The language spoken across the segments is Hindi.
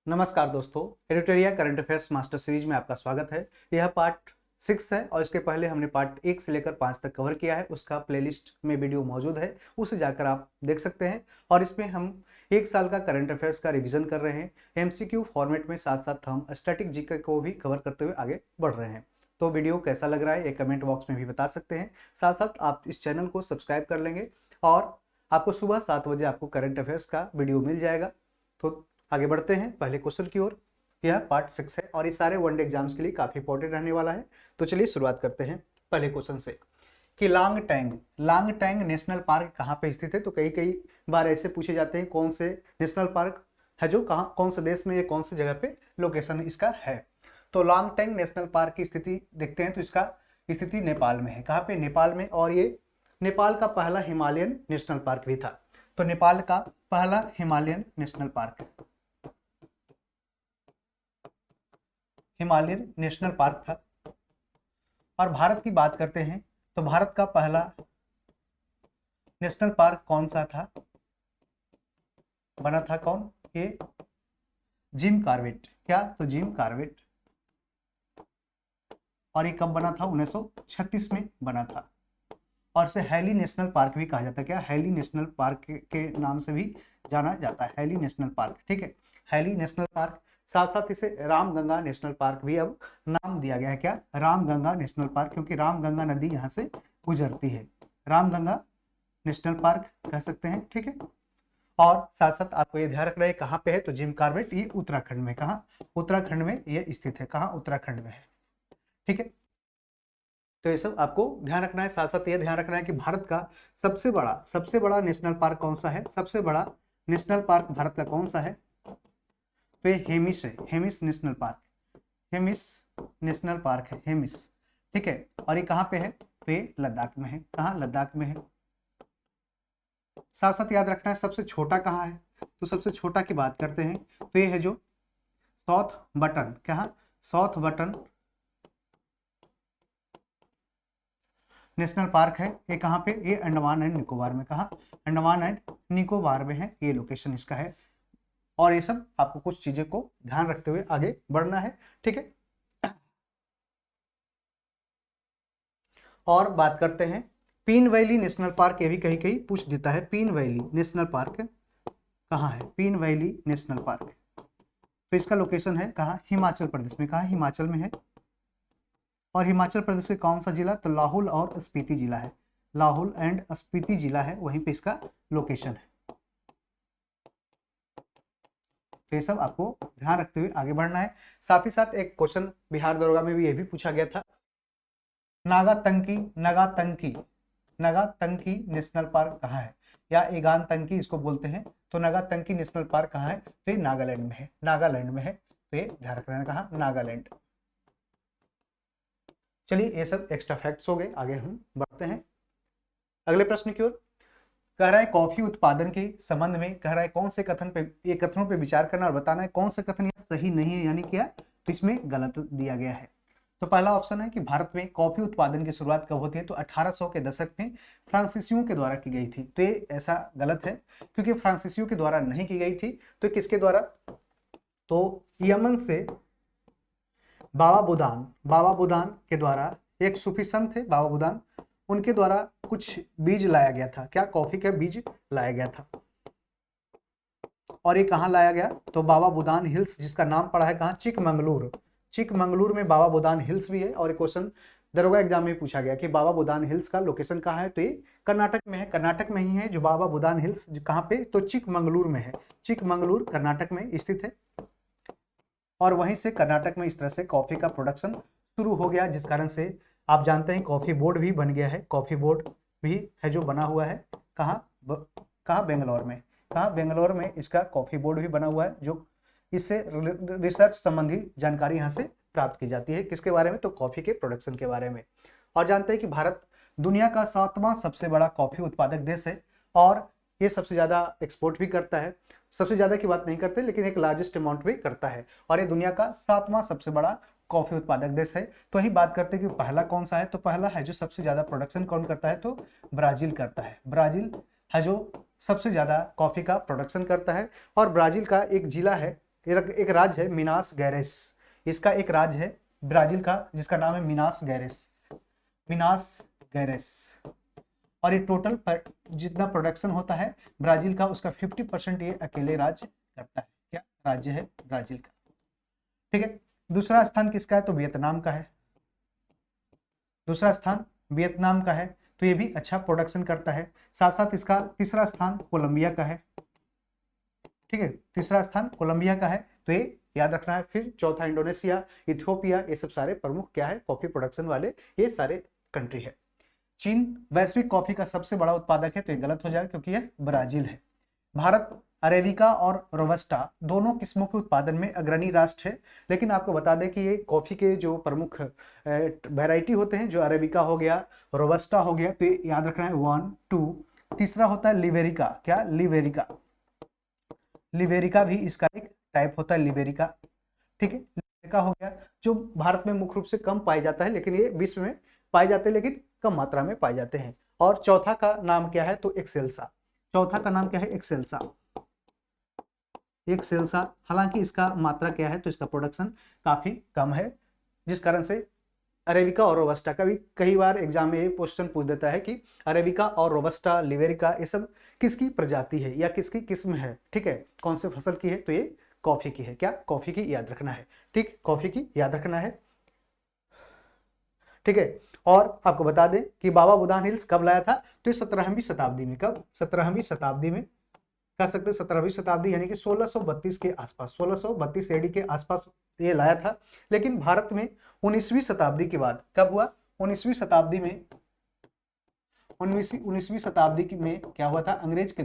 नमस्कार दोस्तों, एडिटोरिया करंट अफेयर्स मास्टर सीरीज में आपका स्वागत है। यह पार्ट 6 है और इसके पहले हमने पार्ट 1 से लेकर 5 तक कवर किया है। उसका प्लेलिस्ट में वीडियो मौजूद है, उसे जाकर आप देख सकते हैं। और इसमें हम 1 साल का करंट अफेयर्स का रिवीजन कर रहे हैं एमसीक्यू फॉर्मेट में, साथ साथ हम स्टैटिक जीके को भी कवर करते हुए आगे बढ़ रहे हैं। तो वीडियो कैसा लग रहा है ये कमेंट बॉक्स में भी बता सकते हैं। साथ साथ आप इस चैनल को सब्सक्राइब कर लेंगे और आपको सुबह 7 बजे आपको करंट अफेयर्स का वीडियो मिल जाएगा। तो आगे बढ़ते हैं पहले क्वेश्चन की ओर। यह पार्ट 6 है और ये सारे वनडे एग्जाम्स के लिए काफी इंपॉर्टेंट रहने वाला है। तो चलिए शुरुआत करते हैं पहले क्वेश्चन से कि लांगटैंग नेशनल पार्क कहाँ पे स्थित है। तो कई कई बार ऐसे पूछे जाते हैं कौन से नेशनल पार्क है जो कहाँ, कौन से देश में, ये कौन सी जगह पे लोकेशन इसका है। तो लांगटैंग नेशनल पार्क की स्थिति देखते हैं तो इसका स्थिति नेपाल में है। कहाँ पे? नेपाल में। और ये नेपाल का पहला हिमालयन नेशनल पार्क भी था। तो नेपाल का पहला Himalayan national park Himalayan national park था। और भारत की बात करते हैं तो भारत का पहला नेशनल पार्क कौन सा था? बना था कौन? ये जिम कॉर्बेट। क्या? तो जिम कॉर्बेट। और ये कब बना था? 1936 में बना था। और इसे हैली नेशनल पार्क भी कहा जाता है। क्या? हैली नेशनल पार्क के नाम से भी जाना जाता है, हैली नेशनल पार्क। ठीक है, हैली नेशनल पार्क। साथ साथ इसे रामगंगा नेशनल पार्क भी अब नाम दिया गया है। क्या? रामगंगा नेशनल पार्क, क्योंकि रामगंगा नदी यहाँ से गुजरती है। रामगंगा नेशनल पार्क कह सकते हैं। ठीक है, और साथ साथ आपको ये ध्यान रखना है कहाँ पे है। तो जिम कॉर्बेट ये उत्तराखंड में। कहाँ? उत्तराखंड में ये स्थित है। कहाँ? उत्तराखंड में है। ठीक है, तो ये सब आपको ध्यान रखना है। साथ साथ ये ध्यान रखना है कि भारत का सबसे बड़ा नेशनल पार्क कौन सा है। सबसे बड़ा नेशनल पार्क भारत का कौन सा है? तो ये हेमिस है, Hemis national park. Hemis national park है, हेमिस। ठीक है, और ये कहाँ पे है? तो ये लद्दाख में है। कहाँ? लद्दाख में है। साथ साथ याद रखना है सबसे छोटा कहाँ है। तो सबसे छोटा की बात करते हैं तो ये है जो साउथ बटन। क्या? साउथ बटन नेशनल पार्क है। ये कहाँ पे? ये अंडमान एंड निकोबार में। कहाँ? अंडमान एंड निकोबार में है, ये लोकेशन इसका है। और ये सब आपको कुछ चीजें को ध्यान रखते हुए आगे बढ़ना है। ठीक है, और बात करते हैं पीन वैली नेशनल पार्क। ये भी कहीं कहीं पूछ देता है। पीन वैली नेशनल पार्क कहाँ है? पीन वैली नेशनल पार्क, तो इसका लोकेशन है कहाँ? हिमाचल प्रदेश में। कहाँ? हिमाचल में है। और हिमाचल प्रदेश के कौन सा जिला? तो लाहौल और स्पीति जिला है। लाहौल एंड स्पीति जिला है, वहीं पे इसका लोकेशन है। तो ये सब आपको ध्यान रखते हुए आगे बढ़ना है। साथ ही साथ एक क्वेश्चन बिहार दरोगा में भी ये भी पूछा गया था। नागातंकी नेशनल पार्क कहाँ है? या एगानतंकी इसको बोलते हैं। तो नागातंकी नेशनल पार्क कहाँ है? तो ये नागालैंड में है। नागालैंड में है, तो ये ध्यान रखना है। कहाँ? नागालैंड। चलिए, ये सब एक्स्ट्रा फैक्ट्स हो गए। आगे हम बढ़ते हैं अगले प्रश्न की ओर। कह रहा है कॉफी उत्पादन के संबंध में कह रहा है कौन से कथनों पे विचार करना और बताना है कौन सा कथन सही नहीं है, यानी क्या तो इसमें गलत दिया गया है। तो पहला ऑप्शन है कि भारत में कॉफी उत्पादन की शुरुआत कब होती है? तो 1800 के दशक में फ्रांसीसियों के द्वारा की गई थी। तो ये ऐसा गलत है, क्योंकि फ्रांसीसियों के द्वारा नहीं की गई थी। तो किसके द्वारा? तो यमन से बाबा बुदान के द्वारा, एक सूफी संत थे बाबा बुदान, उनके द्वारा कुछ बीज लाया गया था। क्या? कॉफी का बीज लाया गया था। और ये कहाँ लाया गया? तो बाबा बुदान हिल्स, जिसका नाम पड़ा है कहाँ? चिकमंगलूर। चिकमंगलूर में बाबा बुदान हिल्स भी है। और एक क्वेश्चन दरोगा एग्जाम में पूछा गया कि बाबा बुदान हिल्स का लोकेशन कहाँ है? तो ये कर्नाटक में है। कर्नाटक में ही है जो बाबा बुदान हिल्स। कहाँ पे? तो चिकमंगलूर में है। चिकमंगलूर कर्नाटक में स्थित है। और वहीं से कर्नाटक में इस तरह से कॉफी का प्रोडक्शन शुरू हो गया, जिस कारण से आप जानते हैं कॉफी बोर्ड भी बन गया है। कॉफी बोर्ड भी है जो बना हुआ है। कहाँ? बेंगलोर में। कहाँ? बेंगलोर में इसका कॉफी बोर्ड भी बना हुआ है, जो इससे रिसर्च संबंधी जानकारी यहाँ से प्राप्त की जाती है। किसके बारे में? तो कॉफी के प्रोडक्शन के बारे में। और जानते हैं कि भारत दुनिया का 7वां सबसे बड़ा कॉफी उत्पादक देश है और ये सबसे ज्यादा एक्सपोर्ट भी करता है। सबसे ज्यादा की बात नहीं करते, लेकिन एक लार्जेस्ट अमाउंट भी करता है। और ये दुनिया का 7वां सबसे बड़ा कॉफी उत्पादक देश है। तो यही बात करते हैं कि पहला कौन सा है। तो पहला है जो सबसे ज्यादा प्रोडक्शन कौन करता है? तो ब्राजील करता है। ब्राजील है जो सबसे ज्यादा कॉफी का प्रोडक्शन करता है। और ब्राजील का एक जिला है एक राज्य है मिनास गैरेस, इसका एक राज्य है ब्राजील का जिसका नाम है मिनास गैरेस, मिनास गैरेस। और ये टोटल जितना प्रोडक्शन होता है ब्राजील का उसका 50% ये अकेले राज्य करता है। क्या राज्य है? ब्राजील का। ठीक है, दूसरा स्थान किसका है? तो वियतनाम का है। दूसरा स्थान वियतनाम का है, तो ये भी अच्छा प्रोडक्शन करता है। साथ साथ इसका तीसरा स्थान कोलंबिया का है। ठीक है, तीसरा स्थान कोलंबिया का है, तो ये याद रखना है। फिर चौथा इंडोनेशिया, इथियोपिया, ये सब सारे प्रमुख क्या है? कॉफी प्रोडक्शन वाले ये सारे कंट्री है। चीन वैश्विक कॉफी का सबसे बड़ा उत्पादक है, तो ये गलत हो जाएगा क्योंकि यह ब्राजील है। भारत अरेबिका और रोबस्टा दोनों किस्मों के उत्पादन में अग्रणी राष्ट्र है। लेकिन आपको बता दें कि ये कॉफी के जो प्रमुख वैरायटी होते हैं, जो अरेबिका हो गया, रोबस्टा हो गया, तो याद रखना है 1 2। तीसरा होता है लिबेरिका। क्या? लिबेरिका। लिबेरिका भी इसका एक टाइप होता है, लिबेरिका। ठीक है, लिबेरिका हो गया जो भारत में मुख्य रूप से कम पाया जाता है, लेकिन ये विश्व में पाए जाते हैं, लेकिन कम मात्रा में पाए जाते हैं। और चौथा का नाम क्या है? तो एक्सेल्सा। चौथा का नाम क्या है? एक्सेल्सा। एक्सेल्सा, हालांकि इसका मात्रा क्या है? तो इसका प्रोडक्शन काफी कम है, जिस कारण से अरेबिका और रोबस्टा का भी कई बार एग्जाम में ये क्वेश्चन पूछ देता है कि अरेबिका और रोबस्टा, लिबेरिका, ये सब किसकी प्रजाति है या किसकी किस्म है। ठीक है, कौन से फसल की है? तो ये कॉफी की है। क्या? कॉफी की याद रखना है। ठीक, कॉफी की याद रखना है। ठीक है, और आपको बता दें कि बाबा बुधान हिल्स कब लाया था? तो ये 17वीं शताब्दी में। कब? 17वीं शताब्दी में, कह सकते हैं 17वीं शताब्दी यानी कि 1632 के आसपास, 1632 एडी के आसपास ये लाया था। लेकिन भारत में 19वीं शताब्दी के बाद कब हुआ? 19वीं शताब्दी में, 19वीं शताब्दी में क्या हुआ था? अंग्रेज के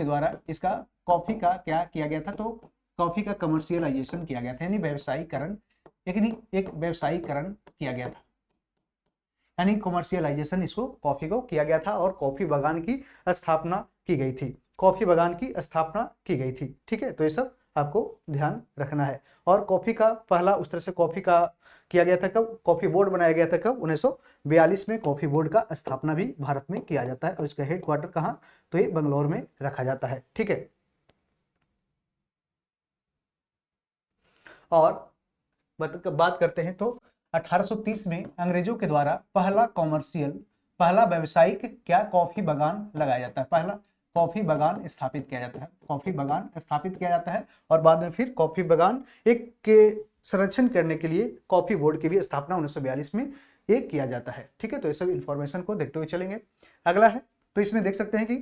द्वारा इसका कॉफी का क्या किया गया था? तो कॉफी का कमर्शियलाइजेशन किया गया था, यानी व्यवसायीकरण, एक व्यवसायीकरण किया गया था, यानी कमर्शियलाइजेशन इसको कॉफी को किया गया था और कॉफी बागान की स्थापना की गई थी। कॉफी बागान की स्थापना की गई थी। ठीक है, तो ये सब आपको ध्यान रखना है। और कॉफी का पहला उस तरह से कॉफी का किया गया था कब? कॉफी बोर्ड बनाया गया था कब? 1942 में कॉफी बोर्ड का स्थापना भी भारत में किया जाता है। और इसका हेडक्वार्टर कहाँ? तो ये बंगलोर में रखा जाता है। ठीक है, और बात करते हैं तो 1830 में अंग्रेजों के द्वारा पहला व्यावसायिक क्या कॉफी बागान लगाया जाता है, पहला कॉफी बागान स्थापित किया जाता है, कॉफी बागान स्थापित किया जाता है। और बाद में फिर कॉफी बागान एक के संरक्षण करने के लिए कॉफी बोर्ड की भी स्थापना 1942 में ये किया जाता है। ठीक है, तो ये सब इंफॉर्मेशन को देखते हुए चलेंगे। अगला है, तो इसमें देख सकते हैं कि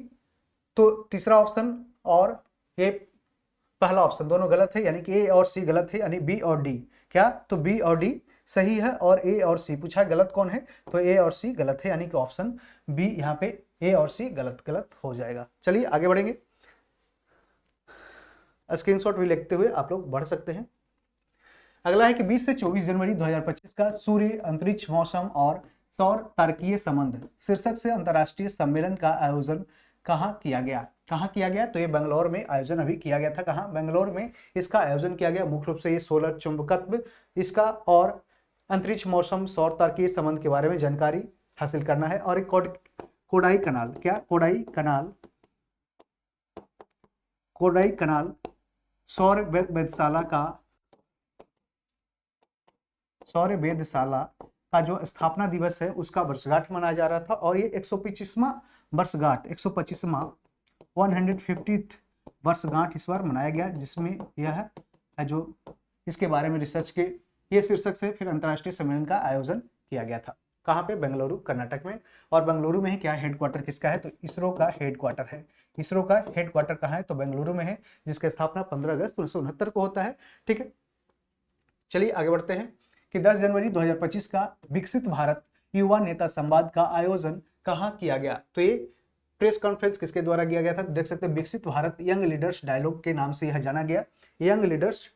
तो तीसरा ऑप्शन और ये पहला ऑप्शन दोनों गलत है, यानी कि ए और सी गलत है, यानी बी और डी। क्या? तो बी और डी सही है और ए और सी पूछा है गलत कौन है? तो ए और सी गलत है, यानी कि ऑप्शन बी यहाँ पे ए और सी गलत हो जाएगा। चलिए आगे बढ़ेंगे, स्क्रीनशॉट भी लिखते हुए आप लोग बढ़ सकते हैं। अगला है कि 20 से 24 जनवरी 2025 का सूर्य, अंतरिक्ष, मौसम और सौर तारकीय संबंध शीर्षक से अंतर्राष्ट्रीय सम्मेलन का आयोजन कहाँ किया गया? कहाँ किया गया? तो ये बेंगलोर में आयोजन अभी किया गया था। कहाँ? बेंगलोर में इसका आयोजन किया गया। मुख्य रूप से ये सोलर चुंबकत्व इसका और अंतरिक्ष, मौसम, सौर तारकीय संबंध के बारे में जानकारी हासिल करना है। और एक कोडाई कनाल, क्या? कोडाई कनाल सौर वेधशाला का जो स्थापना दिवस है उसका वर्षगांठ मनाया जा रहा था। और ये 125वां वर्षगांठ, 125वां 150th वर्षगांठ इस बार मनाया गया, जिसमें यह जो इसके बारे में रिसर्च के ये शीर्षक से फिर अंतर्राष्ट्रीय सम्मेलन का आयोजन किया गया था। कहाँ पे? बेंगलुरु, कर्नाटक में। और बेंगलुरु में ही क्या हेडक्वार्टर किसका है? तो इसरो का हेडक्वार्टर है। इसरो का हेडक्वार्टर कहाँ है? तो बेंगलुरु में है, जिसकी स्थापना 15 अगस्त 1969 को होता है। ठीक है, चलिए आगे बढ़ते हैं कि 10 जनवरी 2025 का विकसित भारत युवा नेता संवाद का आयोजन कहाँ किया गया? तो ये प्रेस कॉन्फ्रेंस किसके द्वारा किया गया था? देख सकते हैं विकसित भारत यंग लीडर्स डायलॉग के नाम से यह जाना गया। यंग लीडर्स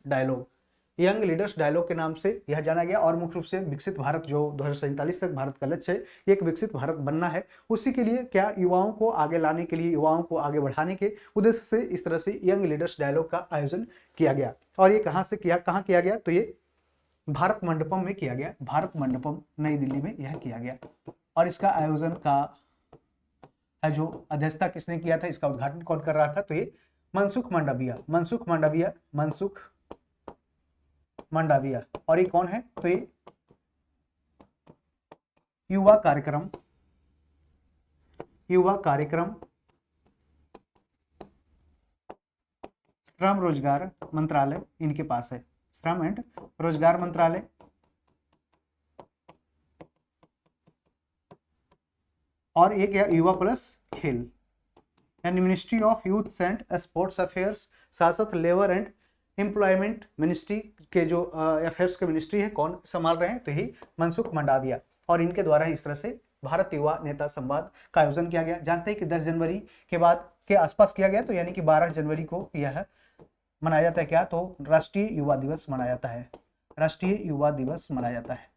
डायलॉग के नाम से यह जाना गया। और मुख्य रूप से विकसित भारत जो 2047 तक भारत का लक्ष्य है, एक विकसित भारत बनना है, उसी के लिए क्या युवाओं को आगे लाने के लिए, युवाओं को आगे बढ़ाने के उद्देश्य से इस तरह से यंग लीडर्स डायलॉग का आयोजन किया गया। और ये कहाँ किया गया? तो ये भारत मंडपम में किया गया। भारत मंडपम नई दिल्ली में यह किया गया। और इसका आयोजन का जो अध्यक्षता किसने किया था, इसका उद्घाटन कौन कर रहा था? तो ये मनसुख मंडाविया, मनसुख मंडाविया, मनसुख मंडाविया। और ये कौन है? तो ये युवा कार्यक्रम, युवा कार्यक्रम, श्रम रोजगार मंत्रालय इनके पास है, श्रम एंड रोजगार मंत्रालय। और एक या युवा प्लस खेल, यानी ministry of youth and sports affairs, शासक लेबर एंड एम्प्लॉयमेंट मिनिस्ट्री के जो अफेयर्स के मिनिस्ट्री है, कौन संभाल रहे हैं? तो यही मनसुख मंडाविया। और इनके द्वारा इस तरह से भारत युवा नेता संवाद का आयोजन किया गया। जानते हैं कि 10 जनवरी के बाद के आसपास किया गया, तो यानी कि 12 जनवरी को यह मनाया जाता है क्या? तो राष्ट्रीय युवा दिवस मनाया जाता है, राष्ट्रीय युवा दिवस मनाया जाता है।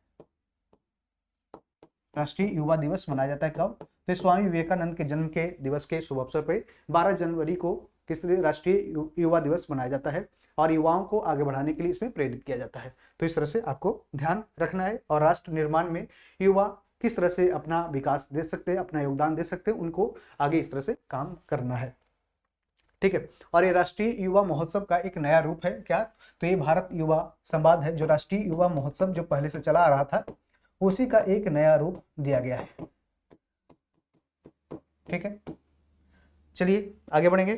राष्ट्रीय युवा दिवस मनाया जाता है कब? तो स्वामी विवेकानंद के जन्म के दिवस के शुभ अवसर पर 12 जनवरी को किस राष्ट्रीय युवा दिवस मनाया जाता है और युवाओं को आगे बढ़ाने के लिए इसमें प्रेरित किया जाता है। तो इस तरह से आपको ध्यान रखना है और राष्ट्र निर्माण में युवा किस तरह से अपना विकास दे सकते हैं, अपना योगदान दे सकते हैं, उनको आगे इस तरह से काम करना है। ठीक है। और ये राष्ट्रीय युवा महोत्सव का एक नया रूप है क्या? तो ये भारत युवा संवाद है, जो राष्ट्रीय युवा महोत्सव जो पहले से चला आ रहा था उसी का एक नया रूप दिया गया है। ठीक है, चलिए आगे बढ़ेंगे।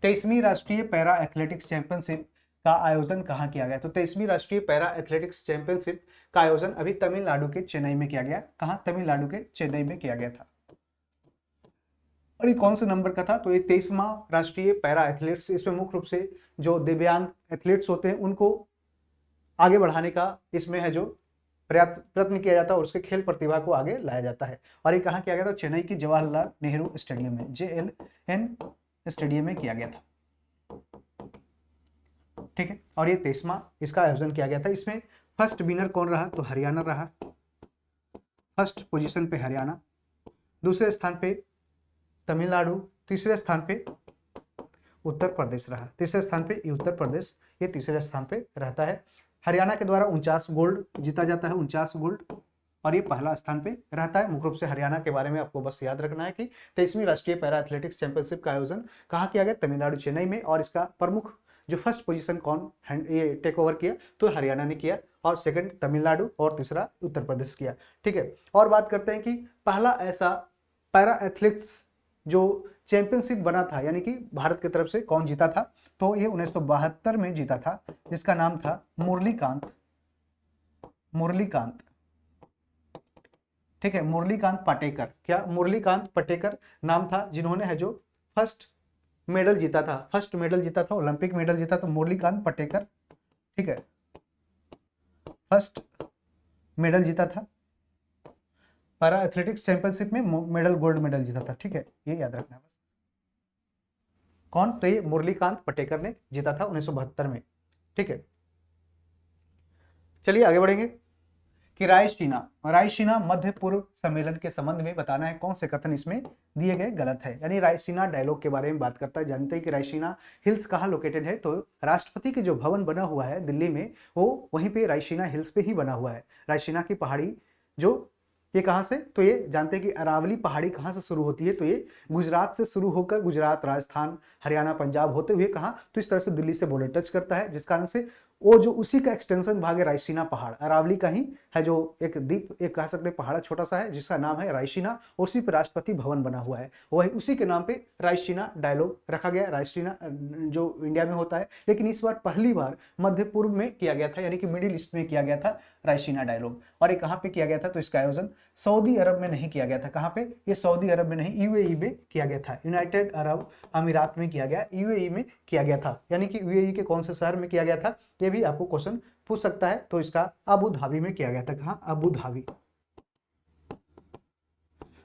23वीं राष्ट्रीय पैरा एथलेटिक्स चैंपियनशिप का आयोजन कहाँ किया गया? तो 23वीं राष्ट्रीय पैरा एथलेटिक्स चैंपियनशिप का आयोजन अभी तमिलनाडु के चेन्नई में किया गया। कहाँ? तमिलनाडु के चेन्नई में किया गया था। और ये कौन से नंबर का था? तो ये 23वां राष्ट्रीय पैरा एथलेटिक्स। इसमें मुख्य रूप से जो दिव्यांग एथलीट्स होते हैं उनको आगे बढ़ाने का इसमें है जो प्रयत्न किया जाता है और उसके खेल प्रतिभा को आगे लाया जाता है। और ये कहाँ किया गया था? चेन्नई की जवाहरलाल नेहरू स्टेडियम में, JLN स्टेडियम में किया गया था। ठीक है। और ये 23वां इसका आयोजन किया गया था। इसमें फर्स्ट विनर कौन रहा? तो हरियाणा रहा, फर्स्ट पोजीशन पे हरियाणा, दूसरे स्थान पे तमिलनाडु, तीसरे स्थान पे उत्तर प्रदेश रहा, तीसरे स्थान पे उत्तर प्रदेश ये तीसरे स्थान पे रहता है। हरियाणा के द्वारा 49 गोल्ड जीता जाता है, 49 गोल्ड, और ये पहला स्थान पे रहता है। मुख्य रूप से हरियाणा के बारे में आपको बस याद रखना है कि 23वीं राष्ट्रीय पैरा एथलेटिक्स चैंपियनशिप का आयोजन कहाँ किया गया? तमिलनाडु चेन्नई में। और इसका प्रमुख जो फर्स्ट पोजीशन कौन ये टेक ओवर किया? तो हरियाणा ने किया, और सेकंड तमिलनाडु, और तीसरा उत्तर प्रदेश किया। ठीक है। और बात करते हैं कि पहला ऐसा पैरा एथलेटिक्स जो चैंपियनशिप बना था, यानी कि भारत की तरफ से कौन जीता था? तो ये 1972 में जीता था, जिसका नाम था मुरलीकांत, मुरलीकांत। ठीक है, मुरलीकांत पाटेकर। क्या? मुरलीकांत पाटेकर नाम था, जिन्होंने है जो फर्स्ट मेडल जीता था, फर्स्ट मेडल जीता था, ओलंपिक मेडल जीता था, मुरलीकांत पाटेकर। ठीक है, फर्स्ट मेडल जीता था पैरा एथलेटिक्स चैंपियनशिप में, मेडल गोल्ड मेडल जीता था। ठीक है, ये याद रखना है। कौन? तो ये मुरलीकांत पाटेकर ने जीता था 1972 में। ठीक है, चलिए आगे बढ़ेंगे कि रायसीना मध्य पूर्व सम्मेलन के संबंध में बताना है कौन से कथन इसमें दिए गए गलत है। यानी रायसीना डायलॉग के बारे में बात करता है। जानते हैं कि रायसीना हिल्स कहाँ लोकेटेड है? तो राष्ट्रपति के जो भवन बना हुआ है दिल्ली में, वो वहीं पे रायसीना हिल्स पे ही बना हुआ है। रायसीना की पहाड़ी जो ये कहाँ से? तो ये जानते हैं कि अरावली पहाड़ी कहाँ से शुरू होती है? तो ये गुजरात से शुरू होकर गुजरात, राजस्थान, हरियाणा, पंजाब होते हुए कहाँ? तो इस तरह से दिल्ली से बॉर्डर टच करता है, जिस कारण से वो जो उसी का एक्सटेंशन भाग है रायसीना पहाड़, अरावली का ही है, जो एक द्वीप, एक कह सकते हैं पहाड़ छोटा सा है जिसका नाम है रायसीना, उसी पर राष्ट्रपति भवन बना हुआ है। वही उसी के नाम पे रायसीना डायलॉग रखा गया। रायसीना जो इंडिया में होता है, लेकिन इस बार पहली बार मध्य पूर्व में किया गया था, यानी कि मिडिल ईस्ट में किया गया था रायसीना डायलॉग। और ये कहाँ पे किया गया था? तो इसका आयोजन सऊदी अरब में नहीं किया गया था। कहाँ पे? ये सऊदी अरब में नहीं, UAE में किया गया था, यूनाइटेड अरब अमीरात में किया गया, UAE में किया गया था। यानी कि UAE के कौन से शहर में किया गया था? ये भी आपको क्वेश्चन पूछ सकता है। तो इसका अबू धाबी में किया गया था। कहाँ? अबू धाबी,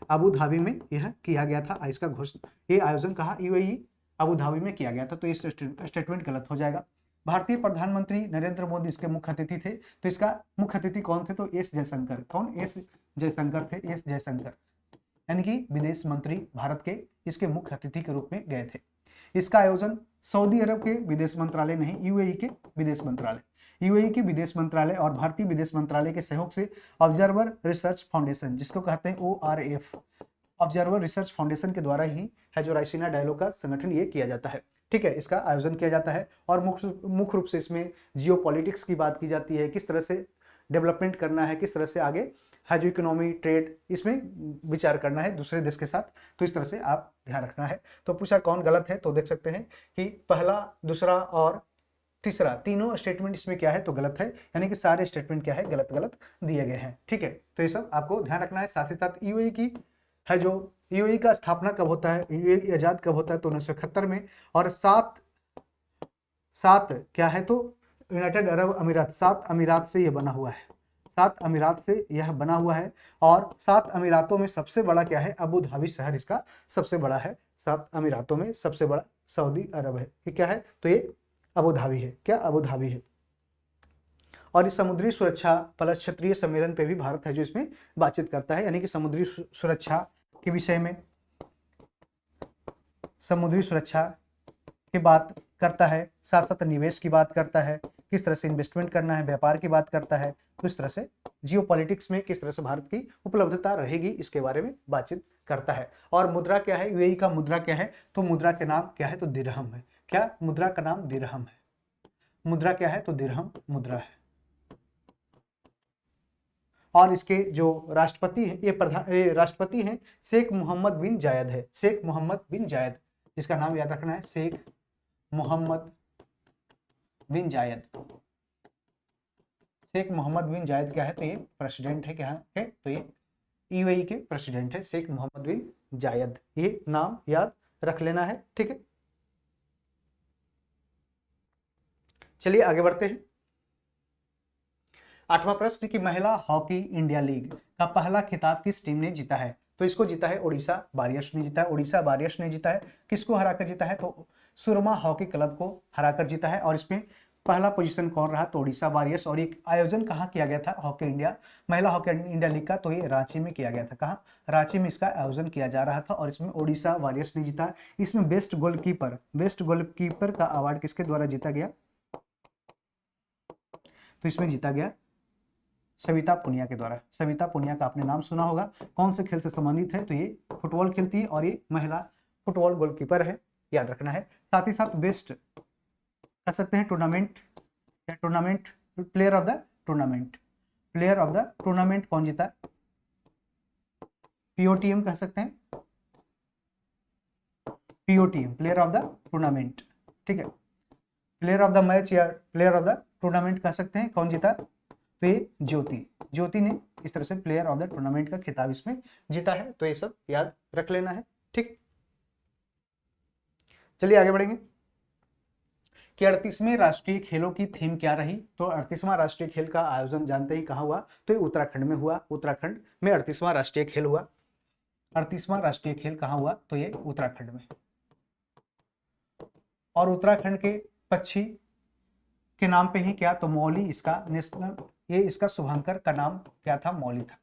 अबू धाबी में यह किया गया था। इसका घोषणा, ये आयोजन कहाँ? UAE अबू धाबी में किया गया था। तो इस स्टेटमेंट गलत हो जाएगा। भारतीय प्रधानमंत्री नरेंद्र मोदी इसके मुख्य अतिथि थे। तो इसका मुख्य अतिथि कौन थे? तो एस जयशंकर। कौन? एस जयशंकर थे, एस जयशंकर, यानी कि विदेश मंत्री भारत के इसके मुख्य अतिथि के रूप में गए थे। इसका आयोजन सऊदी अरब के विदेश मंत्रालय नहीं, UAE के विदेश मंत्रालय, UAE के विदेश मंत्रालय और भारतीय विदेश मंत्रालय के सहयोग से ऑब्जर्वर रिसर्च फाउंडेशन, जिसको कहते हैं ORF, ऑब्जर्वर रिसर्च फाउंडेशन के द्वारा ही है जो रायसीना डायलॉग का संगठन ये किया जाता है। ठीक है, इसका आयोजन किया जाता है और मुख्य रूप से इसमें जियो पॉलिटिक्स की बात की जाती है, किस तरह से डेवलपमेंट करना है, किस तरह से आगे है जो इकोनॉमी ट्रेड इसमें विचार करना है दूसरे देश के साथ। तो इस तरह से आप ध्यान रखना है। तो पूछा कौन गलत है, तो देख सकते हैं कि पहला, दूसरा और तीसरा तीनों स्टेटमेंट इसमें क्या है तो गलत है, यानी कि सारे स्टेटमेंट क्या है गलत गलत दिए गए हैं। ठीक है, तो ये सब आपको ध्यान रखना है। साथ ही साथ यूएई की है जो यूएई का स्थापना कब होता है, यूएई आजाद कब होता है तो 1971 में, और सात क्या है तो यूनाइटेड अरब अमीरात, 7 अमीरात से यह बना हुआ है, 7 अमीरात से यह बना हुआ है। और 7 अमीरातों में सबसे बड़ा क्या है, अबू धाबी शहर इसका सबसे बड़ा है। 7 अमीरातों में सबसे बड़ा सऊदी अरब है, ये क्या है तो ये अबू धाबी है। क्या अबू धाबी है। और इस समुद्री सुरक्षा प्लस क्षेत्रीय सम्मेलन पे भी भारत है जो इसमें बातचीत करता है, यानी कि समुद्री सुरक्षा के विषय में, समुद्री सुरक्षा की बात करता है, साथ साथ निवेश की बात करता है, किस तरह से इन्वेस्टमेंट करना है, व्यापार की बात करता है। तो इस तरह से जियो पॉलिटिक्स में किस तरह से भारत की उपलब्धता रहेगी इसके बारे में बातचीत करता है। और मुद्रा क्या है, यूएई का मुद्रा क्या है तो मुद्रा के नाम क्या है तो दिरहम है। क्या, मुद्रा का नाम दिरहम है। मुद्रा क्या है तो दिरहम मुद्रा है। और इसके जो राष्ट्रपति हैं ये राष्ट्रपति हैं शेख मोहम्मद बिन जायद है। शेख मोहम्मद बिन जायद, इसका नाम याद रखना है, शेख मोहम्मद बिन जायद। शेख मोहम्मद बिन जायद क्या है तो ये प्रेसिडेंट है। क्या है तो ये यूएई के प्रेसिडेंट है शेख मोहम्मद बिन जायद। ये नाम याद रख लेना है। ठीक है, चलिए आगे बढ़ते हैं। 8वां प्रश्न कि महिला हॉकी इंडिया लीग का पहला खिताब किस टीम ने जीता है, तो इसको जीता है ओडिशा वॉरियर्स ने जीता है। ओडिशा वॉरियर्स ने जीता है। किसको हराकर जीता है तो सुरमा हॉकी क्लब को हराकर जीता है। और इसमें पहला पोजीशन कौन रहा तो ओडिशा वॉरियर्स। और एक आयोजन कहाँ किया गया था हॉकी इंडिया, महिला हॉकी इंडिया लीग का, तो ये रांची में किया गया था। कहाँ, रांची में इसका आयोजन किया जा रहा था और इसमें ओडिशा वॉरियर्स ने जीता। इसमें बेस्ट गोलकीपर का अवार्ड किसके द्वारा जीता गया तो इसमें जीता गया सविता पुनिया के द्वारा। सविता पुनिया का आपने नाम सुना होगा। कौन से खेल से संबंधित है तो ये फुटबॉल खेलती है और ये महिला फुटबॉल गोलकीपर है, याद रखना है। साथ ही साथ बेस्ट कर सकते हैं टूर्नामेंट या tournament player of the tournament. Player of the tournament कौन जीता, पीओटीएम कह सकते हैं, पीओटीएम प्लेयर ऑफ द टूर्नामेंट। ठीक है, प्लेयर ऑफ द मैच या प्लेयर ऑफ द टूर्नामेंट कह सकते हैं। कौन जीता तो ये ज्योति ने इस तरह से प्लेयर ऑफ द टूर्नामेंट का खिताब इसमें जीता है। तो ये सब याद रख लेना है। ठीक, चलिए आगे बढ़ेंगे कि 38वें राष्ट्रीय खेलों की थीम क्या रही, तो 38वां राष्ट्रीय खेल का आयोजन जानते ही कहाँ हुआ तो ये उत्तराखंड में हुआ। उत्तराखंड में 38वां राष्ट्रीय खेल हुआ। 38वां राष्ट्रीय खेल कहाँ हुआ तो ये उत्तराखंड में। और उत्तराखंड के पक्षी के नाम पे ही क्या तो मौली इसका नेशनल, ये इसका शुभंकर का नाम क्या था, मौली था।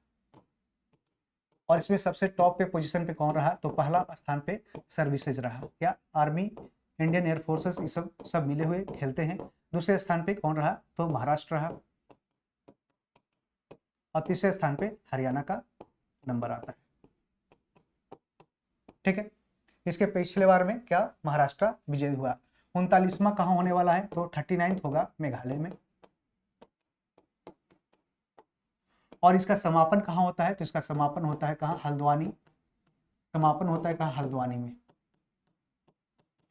और इसमें सबसे टॉप पे पोजीशन पे कौन रहा तो पहला स्थान पे सर्विसेज रहा। क्या, आर्मी, इंडियन एयर फोर्सेस, ये सब मिले हुए खेलते हैं। दूसरे स्थान पे कौन रहा तो महाराष्ट्र रहा। और तीसरे स्थान पे हरियाणा का नंबर आता है। ठीक है, इसके पिछले बार में क्या महाराष्ट्र विजय हुआ। 39वां कहाँ होने वाला है तो 39th होगा मेघालय में। और इसका समापन कहाँ होता है तो इसका समापन होता है कहाँ, हल्द्वानी। समापन होता है कहाँ, हल्द्वानी में।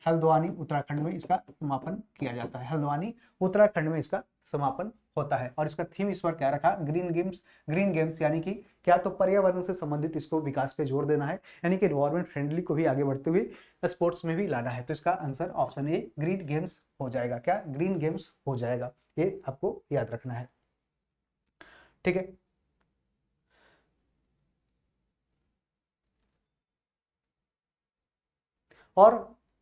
हल्द्वानी उत्तराखंड में इसका समापन किया जाता है। हल्द्वानी उत्तराखंड में इसका समापन होता है। और इसका थीम इस बार क्या रखा, ग्रीन गेम्स यानी कि क्या तो पर्यावरण से संबंधित इसको विकास पे जोर देना है, यानी कि एनवायरमेंट फ्रेंडली को भी आगे बढ़ते हुए स्पोर्ट्स में भी लाना है। तो इसका answer option A green games हो जाएगा। क्या, ग्रीन गेम्स हो जाएगा, ये आपको याद रखना है। ठीक है, और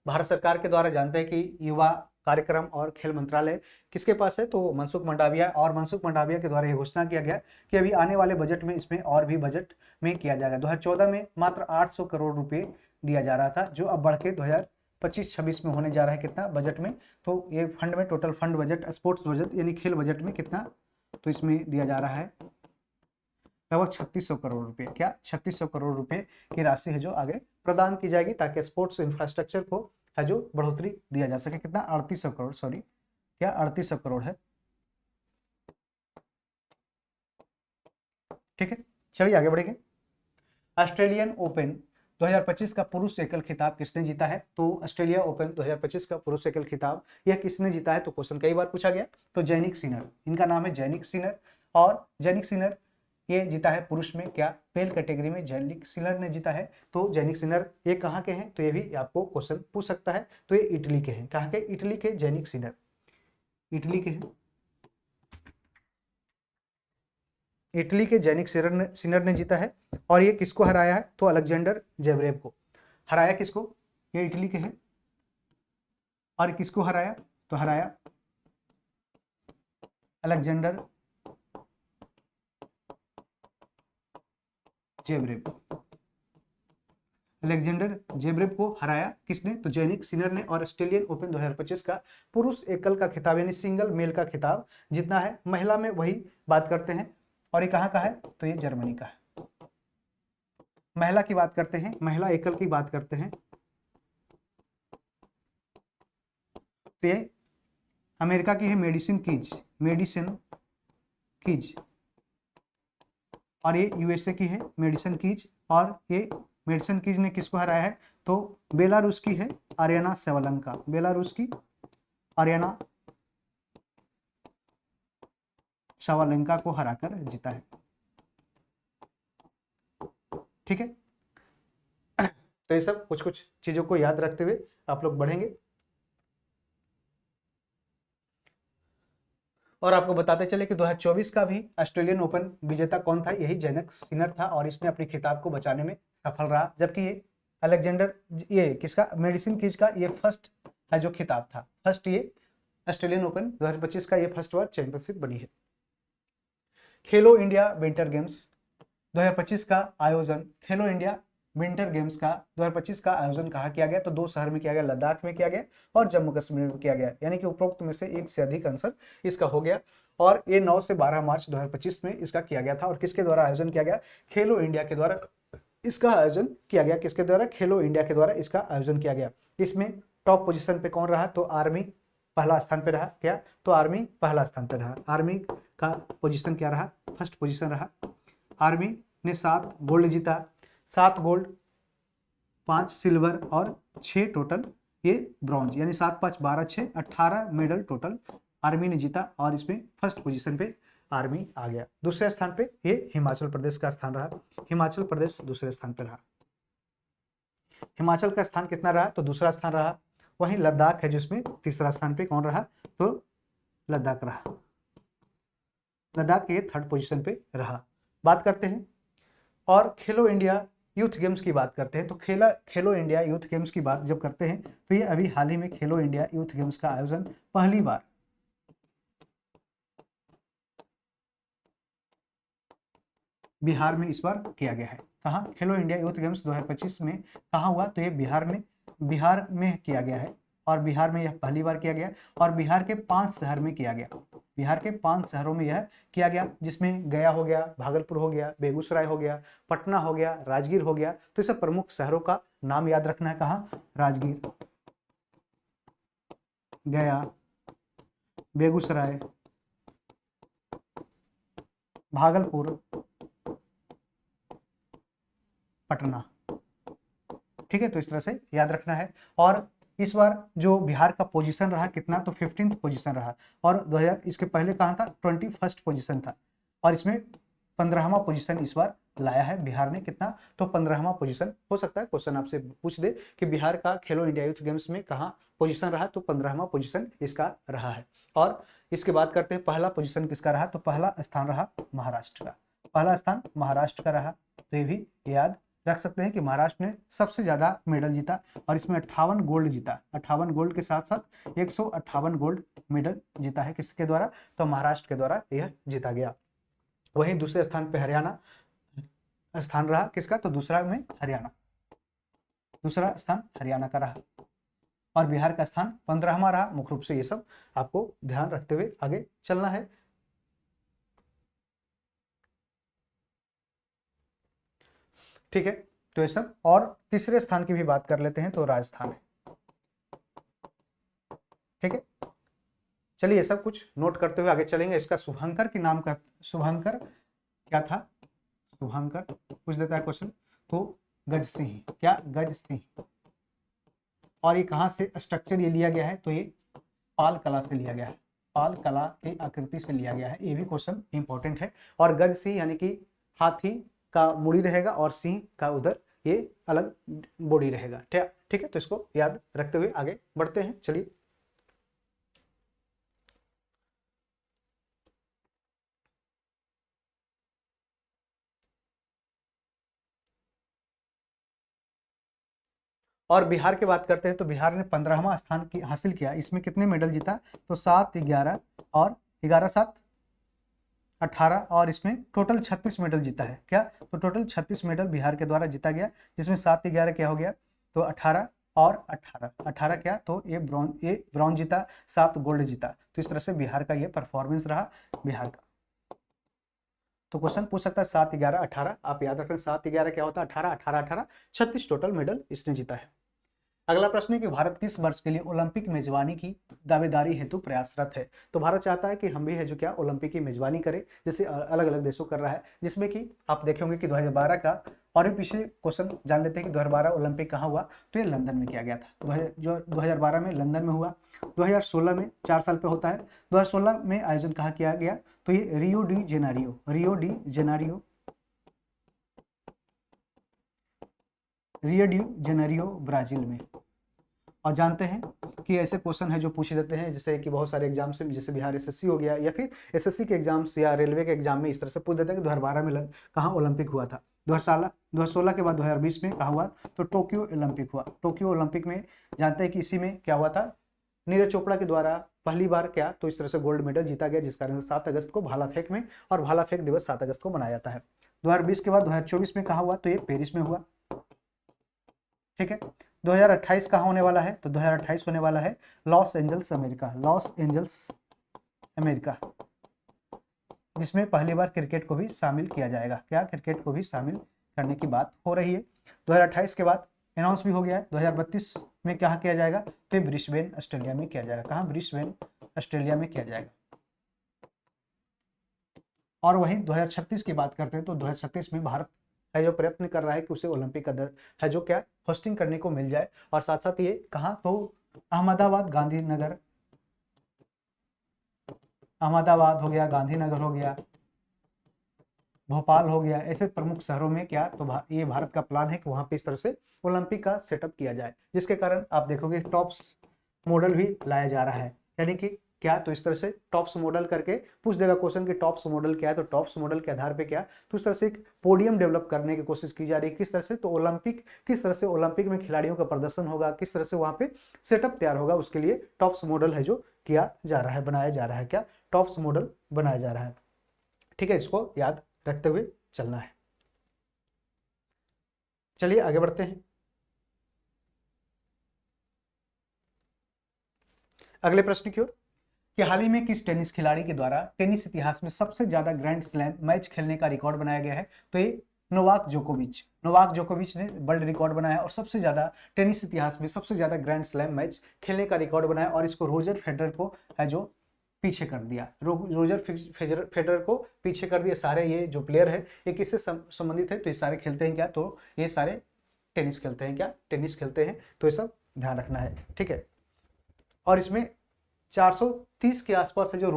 भारत सरकार के द्वारा जानते हैं कि युवा कार्यक्रम और खेल मंत्रालय किसके पास है तो मनसुख मंडाविया। और मनसुख मंडाविया के द्वारा यह घोषणा किया गया कि अभी आने वाले बजट में इसमें और भी बजट में किया जाएगा। 2014 में मात्र 800 करोड़ रुपए दिया जा रहा था, जो अब बढ़ के 2025-26 में होने जा रहा है कितना बजट में, तो ये फंड में total fund budget sports budget यानी खेल बजट में कितना तो इसमें दिया जा रहा है लगभग 3600 करोड़ रुपए, क्या 3600 करोड़ रुपए की राशि है जो आगे प्रदान की जाएगी ताकि स्पोर्ट्स इंफ्रास्ट्रक्चर को है जो बढ़ोतरी दिया जा सके। कितना 3800 करोड़, सॉरी क्या 3800 करोड़ है। ठीक है, चलिए आगे बढ़ेंगे। ऑस्ट्रेलियन ओपन 2025 का पुरुष एकल खिताब किसने जीता है? तो ऑस्ट्रेलिया ओपन 2025 का पुरुष एकल खिताब यह किसने जीता है? तो क्वेश्चन कई बार पूछा गया। तो जैनिक सिनर, इनका नाम है जैनिक सिनर, और जैनिक सिनर ये जीता है पुरुष में, क्या पेल कैटेगरी में जैनिक सिनर ने जीता है। तो जैनिक सिनर ये कहाँ के हैं? तो ये भी आपको क्वेश्चन पूछ सकता है। तो ये इटली के हैं। कहाँ के? इटली के जैनिक सिनर, इटली के हैं। इटली के जैनिक सिनर ने जीता है। और ये किसको हराया है? तो अलेक्जेंडर जेवरेव को हराया। किसको? ये इटली के हैं। और किसको हराया? तो हराया अलेक्जेंडर जेवरेव। अलेक्जेंडर जेवरेव को हराया किसने? तो जैनिक सिनर ने। और ऑस्ट्रेलियन ओपन 2025 का पुरुष एकल का खिताब यानी सिंगल मेल का खिताब जितना है। महिला में वही बात करते हैं। और ये कहाँ का है? तो ये जर्मनी का है। महिला की बात करते हैं, महिला एकल की बात करते हैं, तो ये अमेरिका की है मेडिसिन कीज, मेडिसिन कीज। और ये यूएसए की है मेडिसिन कीज। और ये मेडिसिन कीज ने किसको हराया है? तो बेलारूस की है आर्याना सेवालंका, बेलारूस की आर्याना सेवालंका को हराकर जीता है। ठीक है, तो ये सब कुछ कुछ चीजों को याद रखते हुए आप लोग बढ़ेंगे। और आपको बताते चले कि 2024 का भी ऑस्ट्रेलियन ओपन विजेता कौन था? यही जैनिक सिनर था। और इसने अपने खिताब को बचाने में सफल रहा। जबकि ये अलेक्जेंडर, ये किसका? मेडिसिन कीज का ये फर्स्ट है जो खिताब था, फर्स्ट ये ऑस्ट्रेलियन ओपन 2025 का ये फर्स्ट वर्ल्ड चैंपियनशिप बनी है। खेलो इंडिया विंटर गेम्स 2025 का आयोजन, खेलो इंडिया विंटर गेम्स का 2025 का आयोजन कहाँ किया गया? तो दो शहर में किया गया, लद्दाख में किया गया और जम्मू कश्मीर में किया गया। यानी कि उपरोक्त में से एक से अधिक आंसर इसका हो गया। और ये 9 से 12 मार्च 2025 में इसका किया गया था। और किसके द्वारा आयोजन किया गया? खेलो इंडिया के द्वारा इसका आयोजन किया गया। किसके द्वारा? खेलो इंडिया के द्वारा इसका आयोजन किया गया। इसमें टॉप पोजीशन पे कौन रहा? तो आर्मी पहला स्थान पे रहा। क्या? तो आर्मी पहला स्थान पे रहा। आर्मी का पोजीशन क्या रहा? फर्स्ट पोजीशन रहा। आर्मी ने 7 गोल्ड जीता, 7 गोल्ड, 5 सिल्वर और 6 टोटल ये ब्रॉन्ज, यानी 7 5 12 6 18 मेडल टोटल आर्मी ने जीता। और इसमें फर्स्ट पोजीशन पे आर्मी आ गया। दूसरे स्थान पे ये हिमाचल प्रदेश का स्थान रहा। हिमाचल प्रदेश दूसरे स्थान पे रहा। हिमाचल का स्थान कितना रहा? तो दूसरा स्थान रहा। वहीं लद्दाख है जिसमें तीसरा स्थान पे कौन रहा? तो लद्दाख रहा। लद्दाख ये थर्ड पोजीशन पे रहा। बात करते हैं और खेलो इंडिया यूथ गेम्स की बात करते हैं। तो खेलो इंडिया यूथ गेम्स की बात जब करते हैं तो ये अभी हाल ही में खेलो इंडिया यूथ गेम्स का आयोजन पहली बार बिहार में इस बार किया गया है। कहाँ? खेलो इंडिया यूथ गेम्स 2025 में कहाँ हुआ? तो ये बिहार में किया गया है। और बिहार में यह पहली बार किया गया। और बिहार के 5 शहर में किया गया। बिहार के 5 शहरों में यह किया गया, जिसमें गया हो गया, भागलपुर हो गया, बेगूसराय हो गया, पटना हो गया, राजगीर हो गया। तो इस प्रमुख शहरों का नाम याद रखना है। कहाँ? राजगीर, गया, बेगूसराय, भागलपुर, पटना। ठीक है, तो इस तरह से याद रखना है। और इस बार जो बिहार का पोजीशन रहा कितना? तो 15th पोजीशन रहा। और 2000 इसके पहले कहाँ था? 21st पोजीशन था। और इसमें 15वां पोजीशन इस बार लाया है बिहार ने। कितना? तो 15वां पोजीशन। हो सकता है क्वेश्चन आपसे पूछ दे कि बिहार का खेलो इंडिया यूथ गेम्स में कहाँ पोजीशन रहा? तो 15वां पोजीशन इसका रहा है। और इसके बात करते हैं पहला पोजीशन किसका रहा? तो पहला स्थान रहा महाराष्ट्र का। पहला स्थान महाराष्ट्र का रहा। तो ये भी याद रख सकते हैं कि महाराष्ट्र ने सबसे ज्यादा मेडल जीता। और इसमें 58 गोल्ड जीता। 58 गोल्ड के साथ साथ 158 गोल्ड मेडल जीता है। किसके द्वारा? तो महाराष्ट्र के द्वारा यह जीता गया। वहीं दूसरे स्थान पे हरियाणा स्थान रहा। किसका? तो दूसरा में हरियाणा, दूसरा स्थान हरियाणा का रहा। और बिहार का स्थान 15वां रहा। मुख्य रूप से ये सब आपको ध्यान रखते हुए आगे चलना है। ठीक है, तो ये सब। और तीसरे स्थान की भी बात कर लेते हैं तो राजस्थान है। ठीक है, चलिए ये सब कुछ नोट करते हुए आगे चलेंगे। इसका शुभंकर की नाम का, शुभंकर क्या था, शुभंकर पूछ देता है क्वेश्चन। तो गज सिंह, क्या, गज सिंह। और ये कहाँ से स्ट्रक्चर ये लिया गया है, तो ये पाल कला से लिया गया है, पाल कला की आकृति से लिया गया है। ये भी क्वेश्चन इंपॉर्टेंट है। और गज सिंह यानी कि हाथी का मुड़ी रहेगा और सिंह का उधर ये अलग बॉडी रहेगा। ठीक है, तो इसको याद रखते हुए आगे बढ़ते हैं। चलिए, और बिहार की बात करते हैं तो बिहार ने 15वां स्थान की हासिल किया। इसमें कितने मेडल जीता, तो 7, 11 और 11, 7, 18 और इसमें टोटल 36 मेडल जीता है। क्या, तो टोटल 36 मेडल बिहार के द्वारा जीता गया, जिसमें 7, 11 क्या हो गया, तो 18 और 18 क्या, तो ये ब्रॉन्ज जीता, 7 गोल्ड जीता। तो इस तरह से बिहार का ये परफॉर्मेंस रहा बिहार का। तो क्वेश्चन पूछ सकता है 7, 11, 18, आप याद रखें 7, 11 क्या होता है, 18, 18, 18, 36 टोटल मेडल इसने जीता है। अगला प्रश्न है कि भारत किस वर्ष के लिए ओलंपिक मेजबानी की दावेदारी हेतु प्रयासरत है। तो भारत चाहता है कि हम भी है जो क्या ओलंपिक की मेजबानी करें, जैसे अलग अलग देशों कर रहा है, जिसमें कि आप देखे होंगे कि 2012 का, और भी पिछले क्वेश्चन जान लेते हैं कि 2012 ओलंपिक कहाँ हुआ, तो ये लंदन में किया गया था। जो 2012 में लंदन में हुआ। 2016 में 4 साल पे होता है। 2016 में आयोजन कहाँ किया गया, तो ये Rio de Janeiro, Rio de Janeiro Brazil में। और जानते हैं कि ऐसे क्वेश्चन है जो पूछ देते हैं, जैसे कि बहुत सारे एग्जाम से, जैसे बिहार एसएससी हो गया, या फिर एसएससी के एग्जाम्स या रेलवे के एग्जाम में इस तरह से पूछ देते हैं कि 2012 में कहाँ ओलंपिक हुआ था। 2016 के बाद 2020 में कहाँ हुआ, तो टोक्यो ओलंपिक हुआ। टोक्यो ओलंपिक में जानते हैं कि इसी में क्या हुआ था, नीरज चोपड़ा के द्वारा पहली बार क्या, तो इस तरह से गोल्ड मेडल जीता गया, जिस कारण 7 अगस्त को भाला फेंक में, और भाला फेंक दिवस 7 अगस्त को मनाया जाता है। 2020 के बाद 2024 में कहाँ हुआ, तो ये पेरिस में हुआ। ठीक है, 2028 कहाँ होने वाला है, तो 2028 होने वाला है Los Angeles America, Los Angeles America, जिसमें पहली बार क्रिकेट को भी शामिल किया जाएगा। क्या, क्रिकेट को भी शामिल करने की बात हो रही है। 2028 के बाद अनाउंस भी हो गया है, 2032 में कहाँ किया जाएगा, तो ब्रिस्बेन ऑस्ट्रेलिया में किया जाएगा। कहाँ, ब्रिस्बेन ऑस्ट्रेलिया में किया जाएगा। और वहीं 2036 की बात करते हैं तो 2036 में भारत है जो प्रयत्न कर रहा है कि उसे ओलंपिक का दर है जो क्या होस्टिंग करने को मिल जाए। और साथ साथ ये कहाँ, तो अहमदाबाद, गांधीनगर, अहमदाबाद हो गया, गांधीनगर हो गया, भोपाल हो गया, ऐसे प्रमुख शहरों में क्या, तो ये भारत का प्लान है कि वहां पे इस तरह से ओलंपिक का सेटअप किया जाए, जिसके कारण आप देखोगे टॉप्स मॉडल भी लाया जा रहा है। यानी कि क्या, तो इस तरह से टॉप्स मॉडल करके पूछ देगा क्वेश्चन कि टॉप्स मॉडल क्या है, तो टॉप्स मॉडल के आधार पे क्या, तो इस तरह से एक पोडियम डेवलप करने की कोशिश की जा रही है। किस तरह से, तो ओलंपिक, किस तरह से ओलंपिक में खिलाड़ियों का प्रदर्शन होगा, किस तरह से वहां पे सेटअप तैयार होगा, उसके लिए टॉप्स मॉडल है जो किया जा रहा है, बनाया जा रहा है। क्या, टॉप्स मॉडल बनाया जा रहा है। ठीक है, इसको याद रखते हुए चलना है। चलिए आगे बढ़ते हैं। अगले प्रश्न की ओर, कि हाल ही में किस टेनिस खिलाड़ी के द्वारा टेनिस इतिहास में सबसे ज्यादा ग्रैंड स्लैम मैच खेलने का रिकॉर्ड बनाया गया है, तो ये नोवाक जोकोविच ने वर्ल्ड रिकॉर्ड बनाया और सबसे ज्यादा टेनिस इतिहास में सबसे ज्यादा ग्रैंड स्लैम मैच खेलने का रिकॉर्ड बनाया। और इसको रोजर फेडरर को है जो पीछे कर दिया, रोजर फेडरर को पीछे कर दिया। सारे ये जो प्लेयर है ये किससे संबंधित है, तो ये सारे खेलते हैं क्या, तो ये सारे टेनिस खेलते हैं। क्या, टेनिस खेलते हैं, तो ये सब ध्यान रखना है। ठीक है, और इसमें 430 के आसपास है जो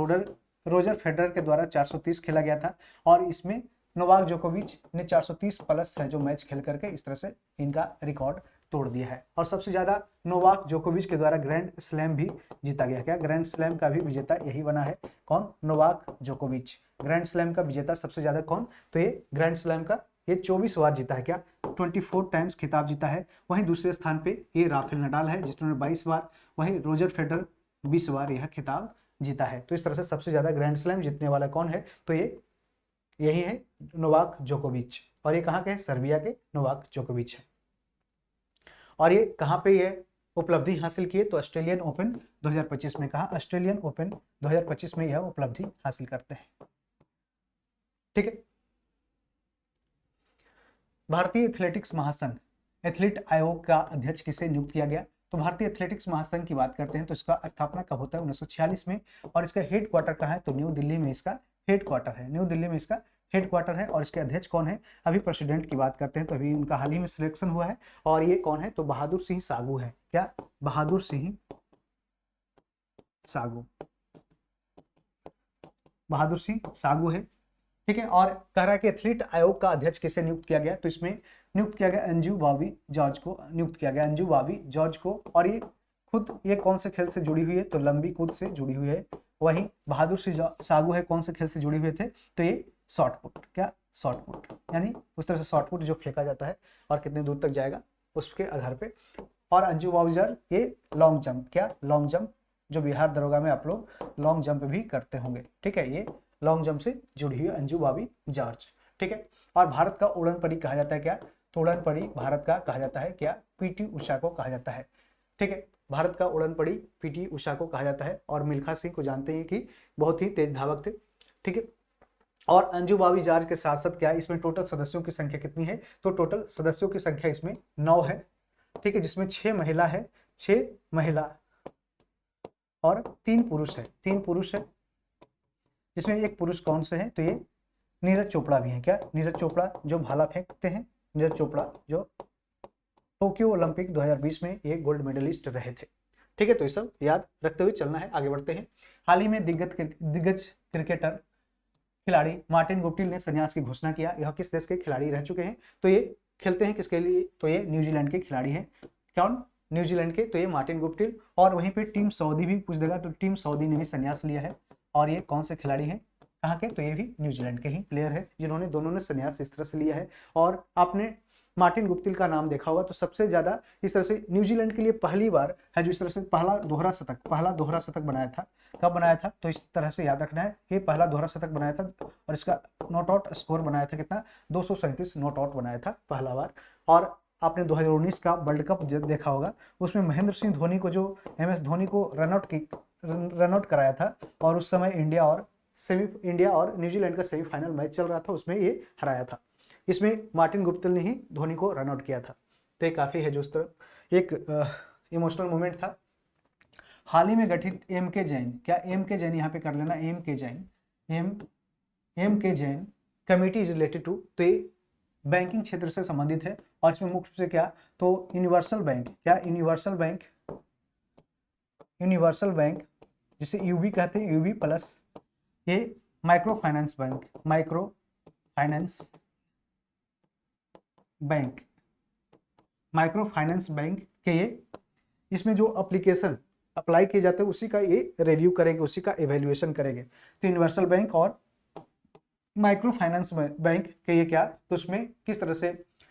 रोजर फेडरर के द्वारा 430 खेला गया था, और इसमें नोवाक जोकोविच ने 430 प्लस है जो मैच खेल करके इस तरह से इनका रिकॉर्ड तोड़ दिया है। और सबसे ज्यादा नोवाक जोकोविच के द्वारा ग्रैंड स्लैम भी जीता गया। क्या, ग्रैंड स्लैम का भी विजेता यही बना है, कौन, नोवाक जोकोविच। ग्रैंड स्लैम का विजेता सबसे ज्यादा कौन, तो ये ग्रैंड स्लैम का ये 24 बार जीता है। क्या, 24 टाइम्स खिताब जीता है। वहीं दूसरे स्थान पे ये राफेल नडाल है जिन्होंने 22 बार, वहीं रोजर फेडरर 20 बार यह खिताब जीता है। तो इस तरह से सबसे ज्यादा ग्रैंड स्लैम जीतने वाला कौन है, तो ये यही है, नोवाक जोकोविच। और ये कहाँ के हैं, सर्बिया के नोवाक जोकोविच है। और ये कहाँ पे ये उपलब्धि हासिल किए, तो ऑस्ट्रेलियन ओपन 2025 में। कहा, ऑस्ट्रेलियन ओपन 2025 में यह उपलब्धि हासिल करते हैं। ठीक है, भारतीय एथलेटिक्स महासंघ एथलीट आयोग का अध्यक्ष किसे नियुक्त किया गया? तो भारतीय एथलेटिक्स महासंघ की बात करते हैं तो इसका स्थापना कब होता है? 1946 में। और इसका हेड क्वार्टर कहाँ है? तो न्यू दिल्ली में इसका हेड क्वार्टर है। न्यू दिल्ली में इसका हेड क्वार्टर है। और इसके अध्यक्ष कौन है? अभी प्रेसिडेंट की बात करते हैं तो अभी उनका हाल ही में सिलेक्शन हुआ है। और ये कौन है? तो बहादुर सिंह सागू है। क्या? बहादुर सिंह सागू, बहादुर सिंह सागू है। ठीक है। और कह रहा है कि एथलीट आयोग का अध्यक्ष किसे नियुक्त किया गया? तो इसमें नियुक्त किया गया अंजू बॉबी जॉर्ज को नियुक्त किया गया, अंजू बॉबी जॉर्ज को। और ये खुद ये कौन से खेल से जुड़ी हुई है? तो लंबी कूद से जुड़ी हुई है। वहीं बहादुर सिंह सागू है कौन से खेल से जुड़े हुए थे? तो ये शॉर्ट पुट। क्या? शॉर्ट पुट, यानी उस तरह से शॉर्ट पुट जो फेंका जाता है और कितने दूर तक जाएगा उसके आधार पे। और अंजू बॉबी जॉर्ज ये लॉन्ग जंप। क्या? लॉन्ग जंप, जो बिहार दरोगा में आप लोग लॉन्ग जंप भी करते होंगे। ठीक है, ये लॉन्ग जंप से जुड़ी हुई है अंजू बॉबी जॉर्ज। ठीक है। और भारत का उड़न परी कहा जाता है क्या? तो उड़न परी भारत का कहा जाता है क्या? पीटी उषा को कहा जाता है। ठीक है, भारत का उड़न परी पीटी उषा को कहा जाता है। और मिल्खा सिंह को जानते हैं कि बहुत ही तेज धावक थे। ठीक है। और अंजू बॉबी जॉर्ज के साथ साथ क्या इसमें टोटल सदस्यों की संख्या कितनी है? तो टोटल सदस्यों की संख्या इसमें 9 है। ठीक है, जिसमें 6 महिला है, 6 महिला और 3 पुरुष है। 3 पुरुष है, जिसमें एक पुरुष कौन से हैं? तो ये नीरज चोपड़ा भी हैं। क्या? नीरज चोपड़ा जो भाला फेंकते हैं, नीरज चोपड़ा जो टोक्यो ओलंपिक 2020 में ये गोल्ड मेडलिस्ट रहे थे। ठीक है, तो ये सब याद रखते हुए चलना है। आगे बढ़ते हैं। हाल ही में दिग्गज क्रिकेटर खिलाड़ी मार्टिन गुप्टिल ने संन्यास की घोषणा किया। यह किस देश के खिलाड़ी रह चुके हैं? तो ये खेलते हैं किसके लिए? तो ये न्यूजीलैंड के खिलाड़ी हैं। कौन? न्यूजीलैंड के। तो ये मार्टिन गुप्टिल। और वहीं पे टीम सऊदी भी पूछ देगा, तो टीम सऊदी ने भी संन्यास लिया है। और ये कौन से खिलाड़ी हैं? कहाँ के? तो ये भी न्यूजीलैंड के ही प्लेयर है, जिन्होंने दोनों ने संन्यास इस तरह से लिया है। और आपने मार्टिन गुप्टिल का नाम देखा होगा तो सबसे ज्यादा इस तरह से न्यूजीलैंड के लिए पहली बार है जो इस तरह से पहला दोहरा शतक बनाया था। कब बनाया था? तो इस तरह से याद रखना है, ये पहला दोहरा शतक बनाया था। और इसका नॉट आउट स्कोर बनाया था कितना? 237 नॉट आउट बनाया था पहला बार। और आपने 2019 का वर्ल्ड कप देखा होगा, उसमें महेंद्र सिंह धोनी को, जो MS धोनी को रन आउट कराया था। और उस समय इंडिया और न्यूजीलैंड का सेमीफाइनल मैच चल रहा था, उसमें ये हराया था। इसमें मार्टिन गुप्टिल ने ही धोनी को रन आउट किया था। तो ये काफी है जो उस तरह एक इमोशनल मोमेंट था। हाल ही में गठित MK जैन, क्या MK जैन यहाँ पे कर लेना, MK Jain committee is related to, तो ये बैंकिंग क्षेत्र से संबंधित है। और इसमें मुख्य रूप से क्या? तो यूनिवर्सल बैंक। क्या? यूनिवर्सल बैंक जिसे UB कहते हैं, UB प्लस ये माइक्रो फाइनेंस बैंक के ये इसमें जो एप्लीकेशन अप्लाई किए जाते हैं उसी का ये रिव्यू करेंगे, उसी का इवेल्युएशन करेंगे। तो यूनिवर्सल बैंक और माइक्रो फाइनेंस बैंक के ये क्या? तो उसमें किस तरह से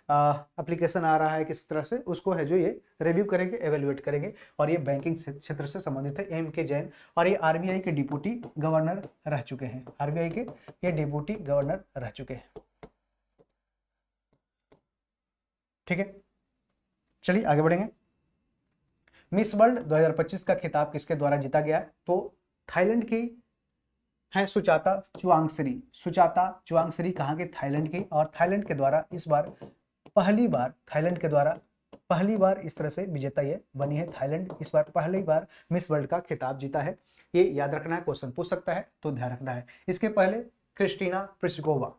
एप्लीकेशन आ रहा है, किस तरह से उसको है जो ये रिव्यू करेंगे, एवेल्युएट करेंगे। और ये बैंकिंग क्षेत्र से संबंधित है MK जैन। और ये RBI के डिप्टी गवर्नर रह चुके हैं। RBI के ये डिप्टी गवर्नर रह चुके हैं। ठीक है, चलिए आगे बढ़ेंगे। मिस वर्ल्ड 2025 का खिताब किसके द्वारा जीता गया? तो थाईलैंड की है सुचाता चुआंगसरी कहाँ के? थाईलैंड की। और थाईलैंड के द्वारा इस बार पहली बार इस तरह से विजेता ये बनी है। थाईलैंड इस बार पहली बार मिस वर्ल्ड का खिताब जीता है। ये याद रखना है, क्वेश्चन पूछ सकता है तो ध्यान रखना है। इसके पहले क्रिस्टीना प्लिस्कोवा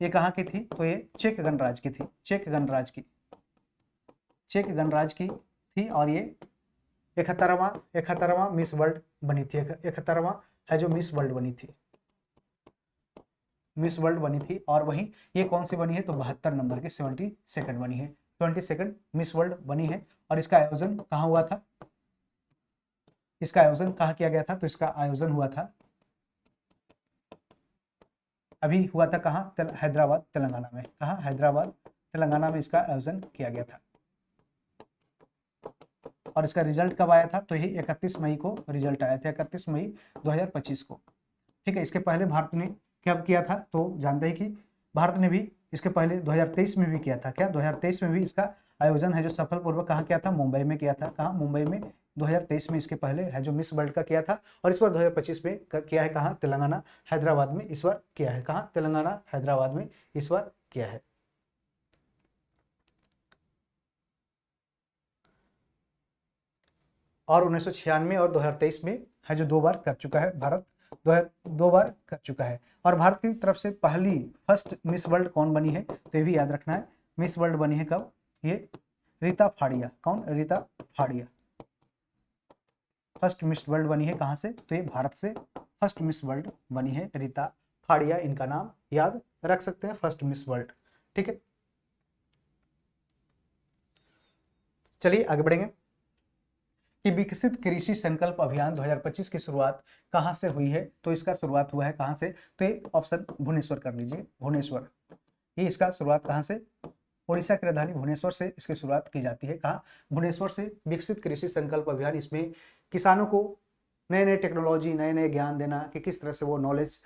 ये कहाँ की थी? तो ये चेक गणराज्य की थी। चेक गणराज्य की थी। और ये 71वां मिस वर्ल्ड बनी थी। 71वां है जो मिस वर्ल्ड बनी थी। और वहीं ये कौन सी बनी है? तो 72 नंबर की 72nd बनी है। 72nd मिस वर्ल्ड बनी है। और इसका आयोजन कहाँ हुआ था? इसका आयोजन कहाँ किया गया था? तो इसका आयोजन हुआ था कहाँ? हैदराबाद तेलंगाना में। कहाँ? हैदराबाद तेलंगाना में इसका आयोजन किया गया था। और इसका रिजल्ट कब आया था? तो ये 31 मई को रिजल्ट आया था, 31 मई 2025 को। ठीक है, इसके पहले भारत ने कब किया था? तो जानते हैं कि भारत ने भी इसके पहले 2023 में भी किया था। क्या? 2023 में भी इसका आयोजन है जो सफलपूर्वक कहाँ किया था, मुंबई में किया था। कहाँ, मुंबई में 2023 में। इसके पहले है जो मिस वर्ल्ड का किया था, और इस बार 2025 में किया है कहाँ, तेलंगाना हैदराबाद में इस बार किया है। कहाँ, तेलंगाना हैदराबाद में इस बार किया है। और 1996 और 2023 में है जो 2 बार कर चुका है भारत, 2 बार कर चुका है। और भारत की तरफ से पहली फर्स्ट मिस वर्ल्ड कौन बनी है, तो ये भी याद रखना है। मिस वर्ल्ड बनी है कब, ये रीता फाड़िया। कौन, रीता फाड़िया फर्स्ट मिस वर्ल्ड बनी है। कहाँ से, तो ये भारत से फर्स्ट मिस वर्ल्ड बनी है रीता फाड़िया, इनका नाम याद रख सकते हैं, फर्स्ट मिस वर्ल्ड। ठीक है, चलिए आगे बढ़ेंगे कि विकसित कृषि संकल्प अभियान 2025 की शुरुआत कहाँ से हुई है, तो इसका शुरुआत हुआ है कहाँ से, तो ये ऑप्शन भुवनेश्वर कर लीजिए, भुवनेश्वर। ये इसका शुरुआत कहाँ से, उड़ीसा की राजधानी भुवनेश्वर से इसकी शुरुआत की जाती है। कहाँ, भुवनेश्वर से विकसित कृषि संकल्प अभियान। इसमें किसानों को नए नए टेक्नोलॉजी, नए नए ज्ञान देना कि किस तरह से वो नॉलेज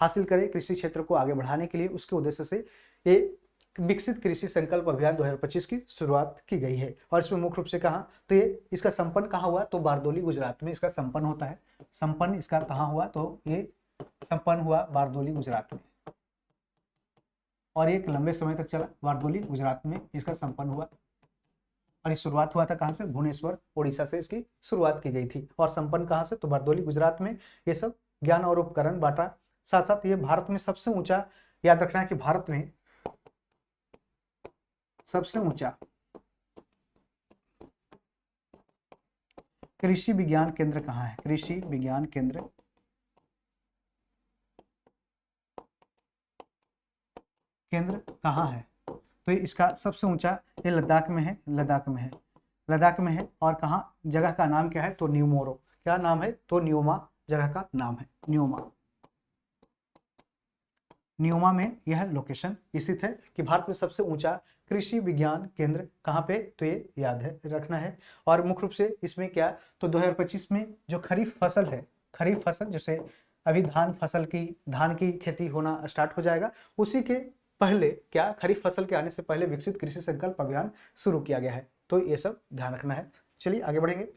हासिल करें कृषि क्षेत्र को आगे बढ़ाने के लिए, उसके उद्देश्य से ये विकसित कृषि संकल्प अभियान 2025 की शुरुआत की गई है। और इसमें मुख्य रूप से कहाँ, तो ये इसका संपन्न कहाँ हुआ, तो बारदोली गुजरात में इसका संपन्न होता है। संपन्न इसका कहाँ हुआ, तो ये संपन्न हुआ बारदोली गुजरात में, और एक लंबे समय तक चला। बारदोली गुजरात में इसका संपन्न हुआ, और ये शुरुआत हुआ था कहाँ से, भुवनेश्वर उड़ीसा से इसकी शुरुआत की गई थी। और संपन्न कहाँ से, तो बारदोली गुजरात में। ये सब ज्ञान और उपकरण बांटा। साथ साथ ये भारत में सबसे ऊंचा, याद रखना है कि भारत में सबसे ऊंचा कृषि विज्ञान केंद्र कहाँ है, कृषि विज्ञान केंद्र कहाँ है, तो इसका सबसे ऊंचा ये लद्दाख में है, लद्दाख में है, लद्दाख में है। और कहाँ, जगह का नाम क्या है, तो न्यूमोरो। क्या नाम है, तो न्यूमा जगह का नाम है, न्यूमा। न्यूमा में यह लोकेशन स्थित है कि भारत में सबसे ऊंचा कृषि विज्ञान केंद्र कहाँ पे, तो ये याद है रखना है। और मुख्य रूप से इसमें क्या, तो 2025 में जो खरीफ फसल है, खरीफ फसल जैसे अभी धान की खेती होना स्टार्ट हो जाएगा, उसी के पहले क्या, खरीफ फसल के आने से पहले विकसित कृषि संकल्प अभियान शुरू किया गया है। तो ये सब ध्यान रखना है। चलिए आगे बढ़ेंगे।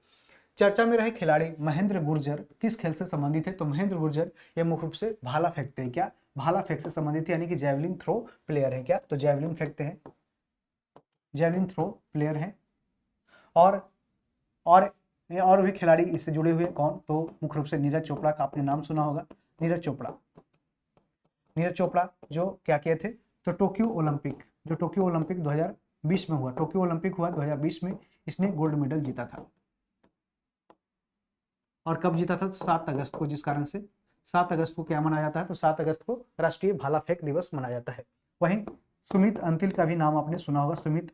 चर्चा में रहे खिलाड़ी महेंद्र गुर्जर किस खेल से संबंधित है, तो महेंद्र गुर्जर ये मुख्य रूप से भाला फेंकते हैं। क्या, भाला फेंक से संबंधित है, यानी कि जैवलिन थ्रो प्लेयर है। क्या, तो जैवलिन फेंकते हैं, जैवलिन थ्रो प्लेयर है। और भी खिलाड़ी इससे जुड़े हुए कौन, तो मुख्य रूप से नीरज चोपड़ा का आपने नाम सुना होगा। नीरज चोपड़ा जो क्या किए थे, तो टोक्यो ओलंपिक 2020 में हुआ, टोक्यो ओलंपिक हुआ 2020 में, इसने गोल्ड मेडल जीता था। और कब जीता था, 7 अगस्त को, जिस कारण से 7 अगस्त को क्या मनाया जाता है, तो 7 अगस्त को राष्ट्रीय भाला फेंक दिवस मनाया जाता है। वहीं सुमित अंतिल का भी नाम आपने सुना होगा, सुमित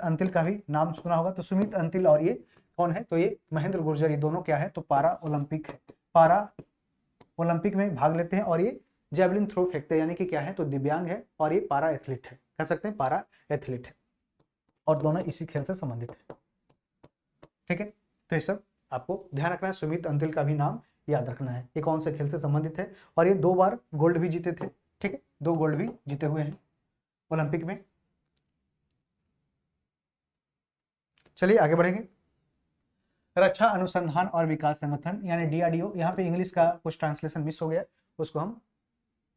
अंतिल का भी नाम सुना होगा। तो सुमित अंतिल और ये कौन है, तो ये महेंद्र गुर्जर, ये दोनों क्या है, तो पारा ओलंपिक में भाग लेते हैं। और ये जेवलिन थ्रो फेंकते हैं, यानी कि क्या है, तो दिव्यांग है, और ये पारा एथलीट है, कह सकते हैं पारा एथलीट है, और दोनों इसी खेल से संबंधित है। ठीक है, तो ये सब आपको ध्यान रखना है। सुमित अंतिल का भी नाम याद रखना है, ये कौन से खेल से संबंधित है, और ये 2 बार गोल्ड भी जीते थे। ठीक है, 2 गोल्ड भी जीते हुए हैं ओलंपिक में। चलिए आगे बढ़ेंगे। रक्षा अनुसंधान और विकास संगठन यानी DRDO, यहाँ पे इंग्लिश का कुछ ट्रांसलेशन मिस हो गया, उसको हम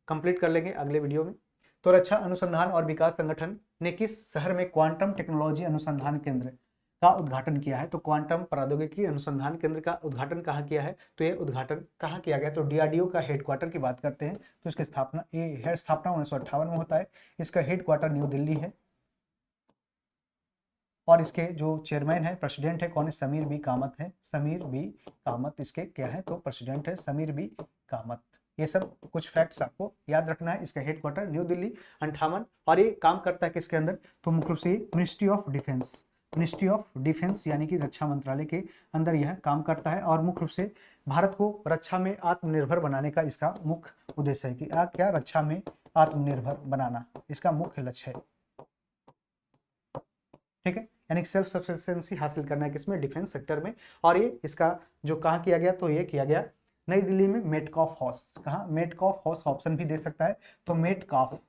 कंप्लीट कर लेंगे अगले वीडियो में। तो रक्षा अनुसंधान और विकास संगठन ने किस शहर में क्वांटम टेक्नोलॉजी अनुसंधान केंद्र का उद्घाटन किया है, तो क्वांटम प्रौद्योगिकी अनुसंधान केंद्र का उद्घाटन कहाँ किया है, तो ये उद्घाटन कहाँ किया गया, तो DRDO का हेडक्वार्टर की बात करते हैं, तो इसकी स्थापना 1958 में होता है। इसका हेडक्वार्टर न्यू दिल्ली है, और इसके जो चेयरमैन है, प्रेसिडेंट है कौन है, समीर बी कामत है, समीर बी कामत इसके क्या है, तो प्रेसिडेंट है समीर बी कामत। ये सब कुछ फैक्ट्स आपको याद रखना है। इसका हेडक्वार्टर न्यू दिल्ली 58, और ये काम करता है किसके अंदर, तो मुख्य रूप से मिनिस्ट्री ऑफ डिफेंस यानी कि रक्षा मंत्रालय के अंदर यह काम करता है। और मुख्य रूप से भारत को रक्षा में आत्मनिर्भर बनाने का इसका मुख्य उद्देश्य है कि क्या, रक्षा में आत्मनिर्भर बनाना इसका मुख्य लक्ष्य है। ठीक है, यानी सेल्फ सफिशिएंसी हासिल करना है किसमें, डिफेंस सेक्टर में। और ये इसका जो कहाँ किया गया, तो ये किया गया नई दिल्ली में मेटकॉफ हाउस। कहाँ, मेटकॉफ हाउस ऑप्शन भी दे सकता है, तो Metcalfe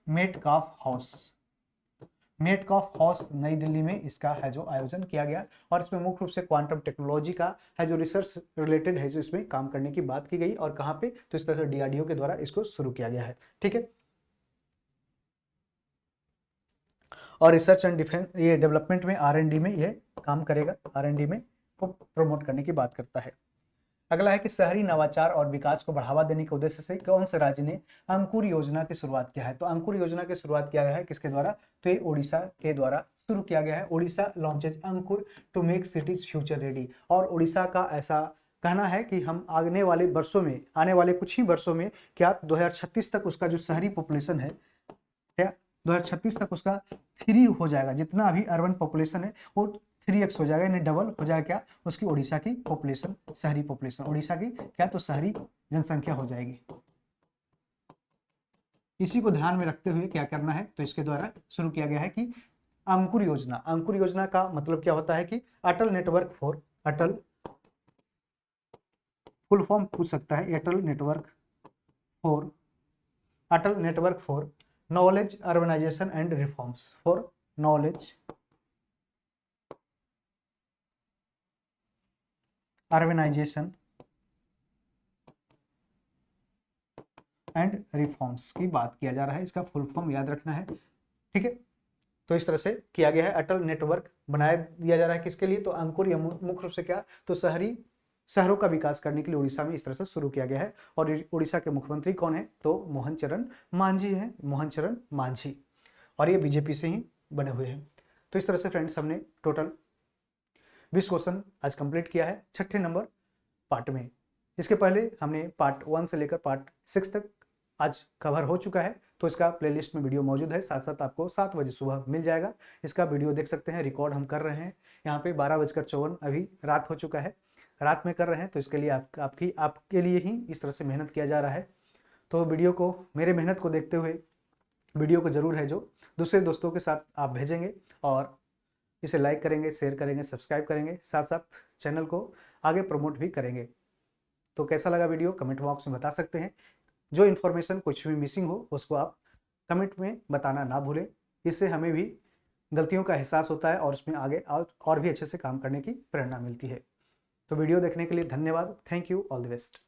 Metcalfe house, Metcalfe house नई दिल्ली में इसका है जो आयोजन किया गया और इसमें मुख्य रूप से क्वांटम टेक्नोलॉजी का है जो रिसर्च रिलेटेड है जो इसमें काम करने की बात की गई और कहाँ पे, तो इस तरह से डीआरडीओ के द्वारा इसको शुरू किया गया है। ठीक है, और रिसर्च एंड डिफेंस ये डेवलपमेंट में R&D में ये काम करेगा, R&D में को प्रमोट करने की बात करता है। अगला है कि शहरी नवाचार और विकास को बढ़ावा देने के उद्देश्य से कौन से राज्य ने अंकुर योजना की शुरुआत किया है। तो अंकुर योजना की शुरुआत किया गया है किसके द्वारा, तो ये उड़ीसा के द्वारा शुरू किया गया है। Orissa launches Ankur to make cities future ready. और उड़ीसा का ऐसा कहना है कि हम आने वाले वर्षों में, आने वाले कुछ ही वर्षों में क्या 2036 तक उसका जो शहरी पॉपुलेशन है, क्या 2036 तक उसका 3 हो जाएगा, जितना अभी अर्बन पॉपुलेशन है वो 3x हो जाएगा, यानी डबल हो जाएगा क्या उसकी उड़ीसा की पॉपुलेशन, शहरी पॉपुलेशन, उड़ीसा की क्या तो शहरी जनसंख्या हो जाएगी। इसी को ध्यान में रखते हुए क्या करना है, तो इसके द्वारा शुरू किया गया है कि अंकुर योजना। अंकुर योजना का मतलब क्या होता है कि Atal network for, Atal full form पूछ सकता है, Atal network for knowledge urbanization and reforms, for knowledge urbanization and reforms की बात किया जा रहा है। इसका फुल फॉर्म याद रखना है। ठीक है, तो इस तरह से किया गया है, अटल नेटवर्क बनाया दिया जा रहा है किसके लिए, तो अंकुर या मुख्य रूप से क्या तो शहरों का विकास करने के लिए उड़ीसा में इस तरह से शुरू किया गया है। और उड़ीसा के मुख्यमंत्री कौन है, तो मोहन चरण मांझी है, मोहन चरण मांझी, और ये बीजेपी से ही बने हुए हैं। तो इस तरह से फ्रेंड्स हमने टोटल 20 क्वेश्चन आज कंप्लीट किया है 6ठे नंबर पार्ट में। इसके पहले हमने पार्ट 1 से लेकर पार्ट 6 तक आज कवर हो चुका है, तो इसका प्लेलिस्ट में वीडियो मौजूद है, साथ साथ आपको 7 बजे सुबह मिल जाएगा। इसका वीडियो देख सकते हैं, रिकॉर्ड हम कर रहे हैं यहाँ पे 12:54, अभी रात हो चुका है, रात में कर रहे हैं, तो इसके लिए आपके लिए ही इस तरह से मेहनत किया जा रहा है। तो वीडियो को, मेरे मेहनत को देखते हुए वीडियो को जरूर है जो दूसरे दोस्तों के साथ आप भेजेंगे और इसे लाइक करेंगे, शेयर करेंगे, सब्सक्राइब करेंगे, साथ साथ चैनल को आगे प्रमोट भी करेंगे। तो कैसा लगा वीडियो कमेंट बॉक्स में बता सकते हैं। जो इन्फॉर्मेशन कुछ भी मिसिंग हो उसको आप कमेंट में बताना ना भूलें, इससे हमें भी गलतियों का एहसास होता है और उसमें आगे और भी अच्छे से काम करने की प्रेरणा मिलती है। तो वीडियो देखने के लिए धन्यवाद। Thank you, all the best.